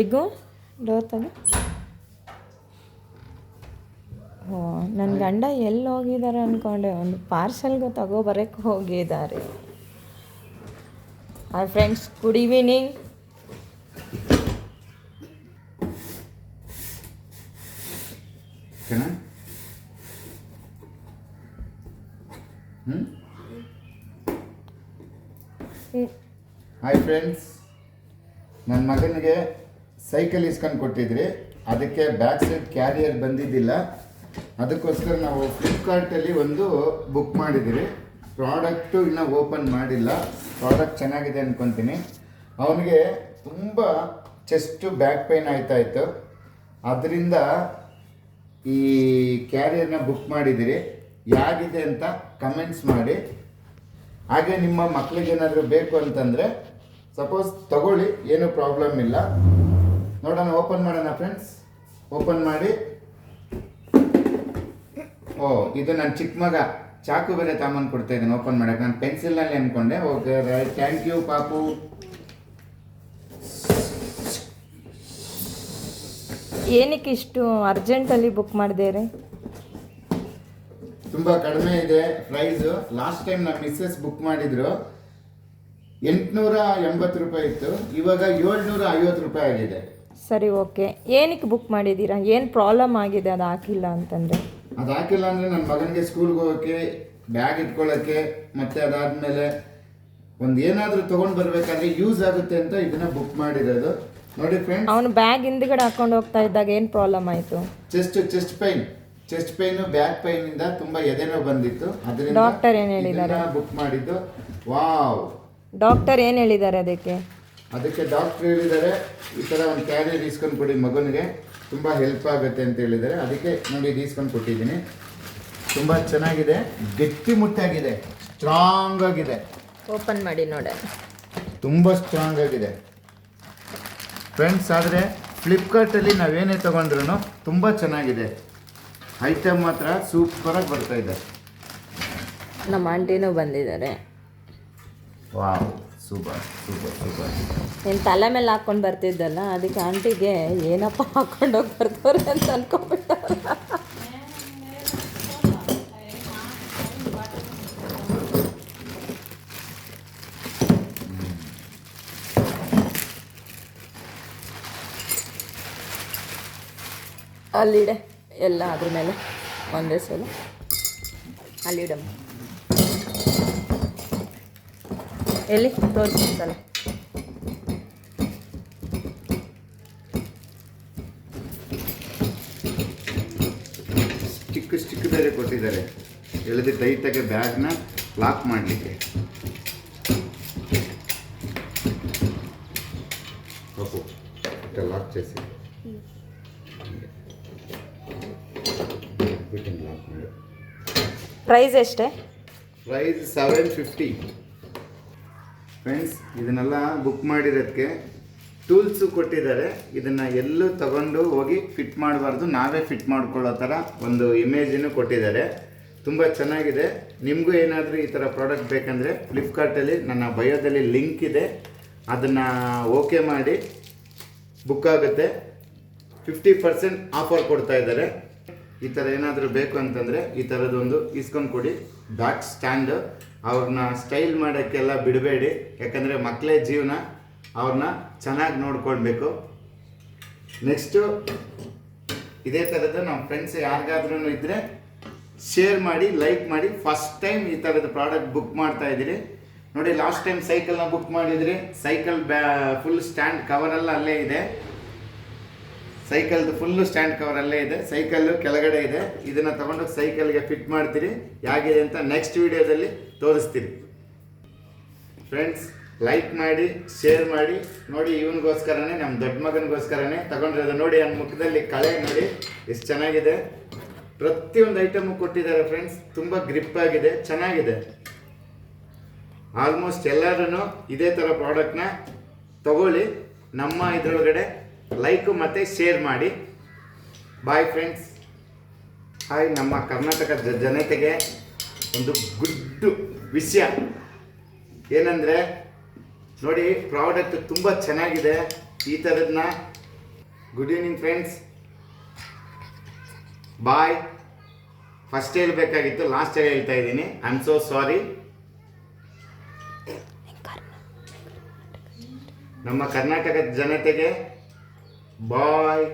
ಇಗೋ ಡೋತಾಗ. ಓ ನನ್ನ ಗಂಡ ಎಲ್ಲಿ ಹೋಗಿದ್ದಾರೆ ಅಂದ್ಕೊಂಡೆ, ಒಂದು ಪಾರ್ಸೆಲ್ಗೆ ತಗೋಬರೋಕ್ಕೆ ಹೋಗಿದ್ದಾರೆ. Hi friends, good evening. Hi friends, ನನ್ನ ಮಗನಿಗೆ ಸೈಕಲ್ ಇಸ್ಕೊಂಡು ಕೊಟ್ಟಿದ್ರಿ, ಅದಕ್ಕೆ ಬ್ಯಾಕ್ ಸೈಡ್ ಕ್ಯಾರಿಯರ್ ಬಂದಿದ್ದಿಲ್ಲ. ಅದಕ್ಕೋಸ್ಕರ ನಾವು ಫ್ಲಿಪ್ಕಾರ್ಟಲ್ಲಿ ಒಂದು ಬುಕ್ ಮಾಡಿದ್ದೀರಿ. ಪ್ರಾಡಕ್ಟು ಇನ್ನೂ ಓಪನ್ ಮಾಡಿಲ್ಲ. ಪ್ರಾಡಕ್ಟ್ ಚೆನ್ನಾಗಿದೆ ಅಂದ್ಕೊತೀನಿ. ಅವನಿಗೆ ತುಂಬ ಚೆಸ್ಟು ಬ್ಯಾಕ್ ಪೈನ್ ಆಯ್ತಾಯಿತ್ತು. ಅದರಿಂದ ಈ ಕ್ಯಾರಿಯರ್ನ ಬುಕ್ ಮಾಡಿದ್ದೀರಿ. ಯಾಗಿದೆ ಅಂತ ಕಮೆಂಟ್ಸ್ ಮಾಡಿ. ಹಾಗೆ ನಿಮ್ಮ ಮಕ್ಕಳಿಗೆ ಏನಾದರೂ ಬೇಕು ಅಂತಂದರೆ ಸಪೋಸ್ ತಗೊಳ್ಳಿ, ಏನೂ ಪ್ರಾಬ್ಲಮ್ ಇಲ್ಲ. ನೋಡೋಣ, ಓಪನ್ ಮಾಡೋಣ ಫ್ರೆಂಡ್ಸ್. ಓಪನ್ ಮಾಡಿ. ಓ, ಇದು ನನ್ನ ಚಿಕ್ಕ ಮಗ ಚಾಕು ಬೇರೆ ತಾಮನ್ ಕೊಡ್ತಾ ಇದ್ದೀನಿ ಓಪನ್ ಮಾಡೋಕ್ಕೆ. ನಾನು ಪೆನ್ಸಿಲ್ನಲ್ಲಿ ಅಂದ್ಕೊಂಡೆ. ಓಕೆ, ರೈಟ್, ಥ್ಯಾಂಕ್ ಯು ಪಾಪು. ಏನಕ್ಕೆ ಇಷ್ಟು ಅರ್ಜೆಂಟಲ್ಲಿ ಬುಕ್ ಮಾಡಿದೆ? ತುಂಬ ಕಡಿಮೆ ಇದೆ ಪ್ರೈಸು. ಲಾಸ್ಟ್ ಟೈಮ್ ನಮ್ಮ ಮಿಸ್ಸಸ್ ಬುಕ್ ಮಾಡಿದ್ರು 880 ರೂಪಾಯಿ ಇತ್ತು, ಇವಾಗ 750 ರೂಪಾಯಿ ಆಗಿದೆ. ಸರಿ, ಓಕೆ. ಏನಕ್ಕೆ ಬುಕ್ ಮಾಡಿದ್ದೀರಾ? ಏನು ಪ್ರಾಬ್ಲಮ್ ಆಗಿದೆ ಅದು ಹಾಕಿಲ್ಲ ಅಂತಂದರೆ? ಅದು ಹಾಕಿಲ್ಲ ಅಂದರೆ ನನ್ನ ಮಗನಿಗೆ ಸ್ಕೂಲ್ಗೆ ಹೋಗೋಕ್ಕೆ, ಬ್ಯಾಗ್ ಇಟ್ಕೊಳ್ಳೋಕ್ಕೆ, ಮತ್ತು ಅದಾದಮೇಲೆ ಒಂದು ಏನಾದರೂ ತೊಗೊಂಡು ಬರಬೇಕಾದ್ರೆ ಯೂಸ್ ಆಗುತ್ತೆ ಅಂತ ಇದನ್ನು ಬುಕ್ ಮಾಡಿರೋದು. ನೋಡಿ ಫ್ರೆಂಡ್ಸ್, ಅವನು ಬ್ಯಾಗ್ ಹಿಂದ್ಗಡೆ ಹಾಕೊಂಡು ಹೋಗ್ತಾ ಇದ್ದಾಗ ಏನು ಪ್ರಾಬ್ಲಮ್ ಆಯಿತು? ಚೆಸ್ಟ್ ಪೈನು ಬ್ಯಾಕ್ ಪೈನಿಂದ ತುಂಬ ಎದೆನೋ ಬಂದಿತ್ತು. ಅದರಿಂದ ಡಾಕ್ಟರ್ ಏನು ಹೇಳಿದ್ದಾರೆ? ಬುಕ್ ಮಾಡಿದ್ದು. ವಾವ್, ಡಾಕ್ಟರ್ ಏನು ಹೇಳಿದ್ದಾರೆ ಅದಕ್ಕೆ? ಡಾಕ್ಟರ್ ಹೇಳಿದ್ದಾರೆ ಈ ಥರ ಒಂದು ಕ್ಯಾರಿಯರ್ ಇಸ್ಕೊಂಡು ಕೊಡಿ ಮಗನಿಗೆ, ತುಂಬ ಹೆಲ್ಪ್ ಆಗುತ್ತೆ ಅಂತ ಹೇಳಿದ್ದಾರೆ. ಅದಕ್ಕೆ ನೋಡಿ ಇದು ಇಸ್ಕೊಂಡು ಕೊಟ್ಟಿದ್ದೀನಿ. ತುಂಬ ಚೆನ್ನಾಗಿದೆ, ಗಟ್ಟಿ ಮುಟ್ಟಾಗಿದೆ, ಸ್ಟ್ರಾಂಗ್ ಆಗಿದೆ. ಓಪನ್ ಮಾಡಿ ನೋಡ. ತುಂಬ ಸ್ಟ್ರಾಂಗ್ ಆಗಿದೆ ಫ್ರೆಂಡ್ಸ್. ಆದರೆ ಫ್ಲಿಪ್ಕಾರ್ಟಲ್ಲಿ ನಾವೇನೇ ತೊಗೊಂಡ್ರು ತುಂಬ ಚೆನ್ನಾಗಿದೆ. ಐಟಮ್ ಮಾತ್ರ ಸೂಪರಾಗಿ ಬರ್ತಾಯಿದೆ. ನಮ್ಮ ಆಂಟಿನೂ ಬಂದಿದ್ದಾರೆ. Wow, super super super. ನೀನು ತಲೆ ಮೇಲೆ ಹಾಕ್ಕೊಂಡು ಬರ್ತಿದ್ದಲ್ಲ, ಅದಕ್ಕೆ ಆಂಟಿಗೆ ಏನಪ್ಪ ಹಾಕ್ಕೊಂಡೋಗಿ ಬರ್ತಾರೆ ಅಂತ ಅನ್ಕೊಂಡ್ಬಿಟ್ಟ. ಅಲ್ಲಿಡೆ ಎಲ್ಲ ಅದ್ರ ಮೇಲೆ ಒಂದೇ ಸಲ ಅಲ್ಲಿಡಮ್ಮ. ಎಲ್ಲಿ ತೋರಿಸ್ತಾನೆ. ಸ್ಟಿಕ್ ಬೇರೆ ಕೊಟ್ಟಿದ್ದಾರೆ, ಎಳೆದು ಟೈಟಾಗಿ ಬ್ಯಾಗ್ನ ಲಾಕ್ ಮಾಡಲಿಕ್ಕೆ. లాక్ చేసి ಪ್ರೈಸ್ ಎಷ್ಟೇ? Price 750 friends. ಇದನ್ನೆಲ್ಲ ಬುಕ್ ಮಾಡಿರೋದಕ್ಕೆ ಟೂಲ್ಸು ಕೊಟ್ಟಿದ್ದಾರೆ. ಇದನ್ನು ಎಲ್ಲೂ ತಗೊಂಡು ಹೋಗಿ ಫಿಟ್ ಮಾಡಬಾರ್ದು, ನಾವೇ ಫಿಟ್ ಮಾಡ್ಕೊಳ್ಳೋ ಥರ ಒಂದು ಇಮೇಜನ್ನು ಕೊಟ್ಟಿದ್ದಾರೆ. ತುಂಬ ಚೆನ್ನಾಗಿದೆ. ನಿಮಗೂ ಏನಾದರೂ ಈ ಥರ ಪ್ರಾಡಕ್ಟ್ ಬೇಕಂದರೆ ಫ್ಲಿಪ್ಕಾರ್ಟಲ್ಲಿ ನನ್ನ ಬಯೋದಲ್ಲಿ ಲಿಂಕ್ ಇದೆ, ಅದನ್ನು ಓಕೆ ಮಾಡಿ ಬುಕ್ ಆಗುತ್ತೆ. 50% ಆಫರ್ ಕೊಡ್ತಾ ಇದ್ದಾರೆ. ಈ ಥರ ಏನಾದರೂ ಬೇಕು ಅಂತಂದರೆ ಈ ಥರದೊಂದು ಇಸ್ಕೊಂಡು ಕೊಡಿ. Back stand. ಅವ್ರನ್ನ ಸ್ಟೈಲ್ ಮಾಡೋಕ್ಕೆಲ್ಲ ಬಿಡಬೇಡಿ, ಯಾಕಂದರೆ ಮಕ್ಕಳೇ ಜೀವನ, ಅವ್ರನ್ನ ಚೆನ್ನಾಗಿ ನೋಡ್ಕೊಳ್ಬೇಕು. ನೆಕ್ಸ್ಟು ಇದೇ ಥರದ್ದು ನಮ್ಮ ಫ್ರೆಂಡ್ಸ್ ಯಾರಿಗಾದ್ರೂ ಇದ್ದರೆ ಶೇರ್ ಮಾಡಿ, ಲೈಕ್ ಮಾಡಿ. ಫಸ್ಟ್ ಟೈಮ್ ಈ ಥರದ ಪ್ರಾಡಕ್ಟ್ ಬುಕ್ ಮಾಡ್ತಾ ಇದ್ದೀರಿ ನೋಡಿ. ಲಾಸ್ಟ್ ಟೈಮ್ ಸೈಕಲ್ನ ಬುಕ್ ಮಾಡಿದ್ರಿ, ಸೈಕಲ್ ಫುಲ್ ಸ್ಟ್ಯಾಂಡ್ ಕವರೆಲ್ಲ ಅಲ್ಲೇ ಇದೆ. ಸೈಕಲ್ದು ಫುಲ್ಲು ಸ್ಟ್ಯಾಂಡ್ ಕವರ್ ಅಲ್ಲೇ ಇದೆ, ಸೈಕಲ್ಲು ಕೆಳಗಡೆ ಇದೆ. ಇದನ್ನು ತೊಗೊಂಡು ಸೈಕಲ್ಗೆ ಫಿಟ್ ಮಾಡ್ತೀರಿ. ಹೇಗಿದೆ ಅಂತ ನೆಕ್ಸ್ಟ್ ವಿಡಿಯೋದಲ್ಲಿ ತೋರಿಸ್ತೀರಿ. ಫ್ರೆಂಡ್ಸ್, ಲೈಕ್ ಮಾಡಿ, ಶೇರ್ ಮಾಡಿ. ನೋಡಿ, ಇವನಿಗೋಸ್ಕರನೇ, ನಮ್ಮ ದೊಡ್ಡ ಮಗನಿಗೋಸ್ಕರನೇ ತಗೊಂಡಿರೋದು. ನೋಡಿ, ನನ್ನ ಮುಖದಲ್ಲಿ ಕಳೆ ನೋಡಿ ಎಷ್ಟು ಚೆನ್ನಾಗಿದೆ. ಪ್ರತಿಯೊಂದು ಐಟಮು ಕೊಟ್ಟಿದ್ದಾರೆ ಫ್ರೆಂಡ್ಸ್. ತುಂಬ ಗ್ರಿಪ್ ಆಗಿದೆ, ಚೆನ್ನಾಗಿದೆ. ಆಲ್ಮೋಸ್ಟ್ ಎಲ್ಲರೂ ಇದೇ ಥರ ಪ್ರಾಡಕ್ಟ್ನ ತಗೊಳ್ಳಿ. ನಮ್ಮ ಇದರೊಳಗಡೆ ಲೈಕು ಮತ್ತು ಶೇರ್ ಮಾಡಿ. Bye friends. ಹಾಯ್. ನಮ್ಮ ಕರ್ನಾಟಕ ಜನತೆಗೆ ಒಂದು ಗುಡ್ ವಿಷಯ ಏನಂದರೆ ನೋಡಿ, ಪ್ರಾಡಕ್ಟ್ ತುಂಬ ಚೆನ್ನಾಗಿದೆ. ಈ ಥರದನ್ನ ಗುಡ್ ಈವ್ನಿಂಗ್ ಫ್ರೆಂಡ್ಸ್, ಬಾಯ್. ಫಸ್ಟ್ ಹೇಳ್ಬೇಕಾಗಿತ್ತು, ಲಾಸ್ಟ್ ಹೇಳ್ತಾ ಇದ್ದೀನಿ. I am so sorry. ನಮ್ಮ ಕರ್ನಾಟಕದ ಜನತೆಗೆ ಬಾಯ್.